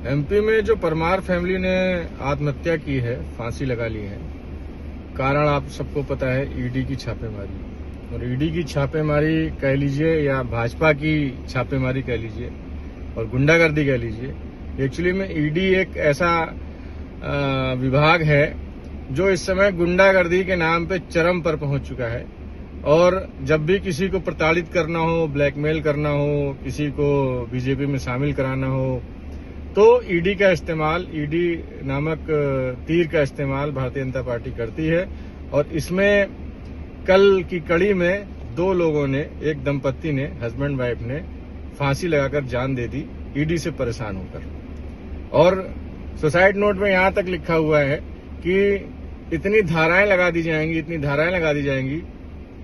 MP में जो Parmar family ने आत्महत्या की है, फांसी लगा ली है, कारण आप सबको पता है ईडी की छापेमारी। और ईडी की छापेमारी कह लीजिए या भाजपा की छापेमारी कह लीजिए और गुंडागर्दी कह लीजिए। एक्चुअली में ईडी एक ऐसा विभाग है जो इस समय गुंडागर्दी के नाम पे चरम पर पहुंच चुका है। और जब भी किसी को प्रताड़ित करना हो, ब्लैकमेल करना हो, किसी को बीजेपी में शामिल कराना हो, तो ईडी का इस्तेमाल, ईडी नामक तीर का इस्तेमाल भारतीय जनता पार्टी करती है। और इसमें कल की कड़ी में दो लोगों ने, एक दंपत्ति ने, हस्बैंड वाइफ ने फांसी लगाकर जान दे दी ईडी से परेशान होकर। और सुसाइड नोट में यहां तक लिखा हुआ है कि इतनी धाराएं लगा दी जाएंगी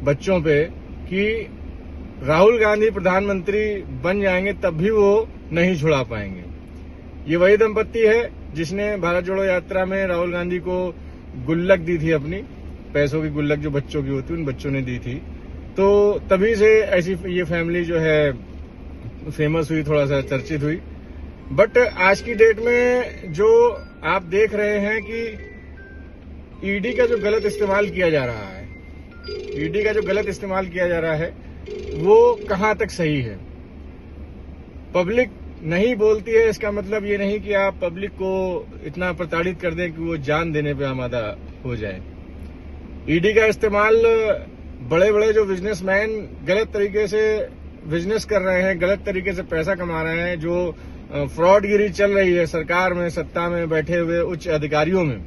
बच्चों पे कि राहुल गांधी प्रधानमंत्री बन जाएंगे तब भी वो नहीं छुड़ा पाएंगे। ये वही दंपत्ति है जिसने भारत जोड़ो यात्रा में राहुल गांधी को गुल्लक दी थी, अपनी पैसों की गुल्लक जो बच्चों की होती, उन बच्चों ने दी थी। तो तभी से ऐसी ये फैमिली जो है फेमस हुई, थोड़ा सा चर्चित हुई। बट आज की डेट में जो आप देख रहे हैं कि ईडी का जो गलत इस्तेमाल किया जा रहा है, वो कहां तक सही है। पब्लिक नहीं बोलती है, इसका मतलब ये नहीं कि आप पब्लिक को इतना प्रताड़ित कर दें कि वो जान देने पे आमादा हो जाए। ईडी का इस्तेमाल बड़े बड़े जो बिजनेसमैन गलत तरीके से बिजनेस कर रहे हैं, गलत तरीके से पैसा कमा रहे हैं, जो फ्रॉडगिरी चल रही है सरकार में, सत्ता में बैठे हुए उच्च अधिकारियों में।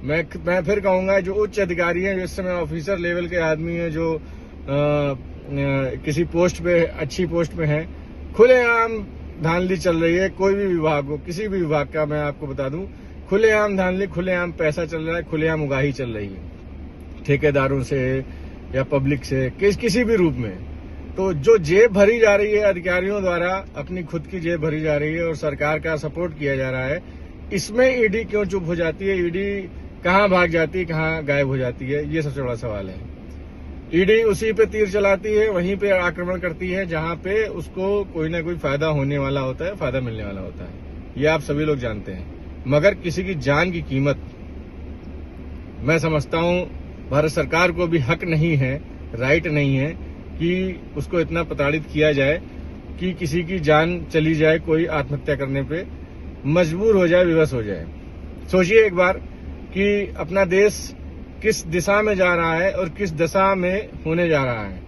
मैं फिर कहूंगा, जो उच्च अधिकारी हैं, जो इस समय ऑफिसर लेवल के आदमी हैं, जो किसी पोस्ट पे, अच्छी पोस्ट पे हैं, खुलेआम धांधली चल रही है। कोई भी विभाग हो, किसी भी विभाग का मैं आपको बता दूं, खुलेआम धांधली, खुलेआम पैसा चल रहा है, खुलेआम उगाही चल रही है, ठेकेदारों से या पब्लिक से, किसी भी रूप में। तो जो जेब भरी जा रही है अधिकारियों द्वारा, अपनी खुद की जेब भरी जा रही है और सरकार का सपोर्ट किया जा रहा है, इसमें ईडी क्यों चुप हो जाती है? ईडी कहां भाग जाती है, कहां गायब हो जाती है? ये सबसे बड़ा सवाल है। ईडी उसी पे तीर चलाती है, वहीं पे आक्रमण करती है जहां पे उसको कोई ना कोई फायदा होने वाला होता है, फायदा मिलने वाला होता है। ये आप सभी लोग जानते हैं। मगर किसी की जान की कीमत, मैं समझता हूं भारत सरकार को भी हक नहीं है, राइट नहीं है कि उसको इतना प्रताड़ित किया जाए कि किसी की जान चली जाए, कोई आत्महत्या करने पे मजबूर हो जाए, विवश हो जाए। सोचिए एक बार कि अपना देश किस दिशा में जा रहा है और किस दशा में होने जा रहा है।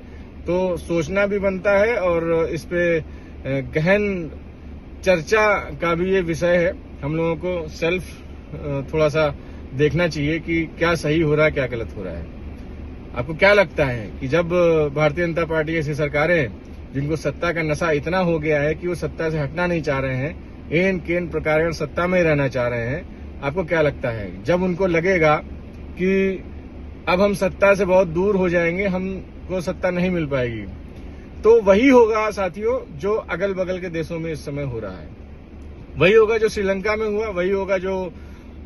तो सोचना भी बनता है और इस पे गहन चर्चा का भी ये विषय है। हम लोगों को सेल्फ थोड़ा सा देखना चाहिए कि क्या सही हो रहा है, क्या गलत हो रहा है। आपको क्या लगता है कि जब भारतीय जनता पार्टी ऐसी सरकारें, जिनको सत्ता का नशा इतना हो गया है कि वो सत्ता से हटना नहीं चाह रहे हैं, एन केन प्रकार सत्ता में ही रहना चाह रहे हैं, आपको क्या लगता है जब उनको लगेगा कि अब हम सत्ता से बहुत दूर हो जाएंगे, हमको सत्ता नहीं मिल पाएगी, तो वही होगा साथियों जो अगल बगल के देशों में इस समय हो रहा है। वही होगा जो श्रीलंका में हुआ, वही होगा जो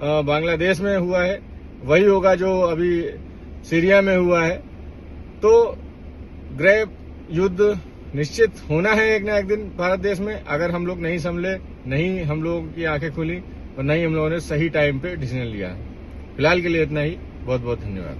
बांग्लादेश में हुआ है, वही होगा जो अभी सीरिया में हुआ है। तो गृह युद्ध निश्चित होना है एक न एक दिन भारत देश में, अगर हम लोग नहीं संभले, नहीं हम लोगों की आंखें खुली और नहीं हम लोगों ने सही टाइम पे डिसीजन लिया। फिलहाल के लिए इतना ही। बहुत बहुत धन्यवाद।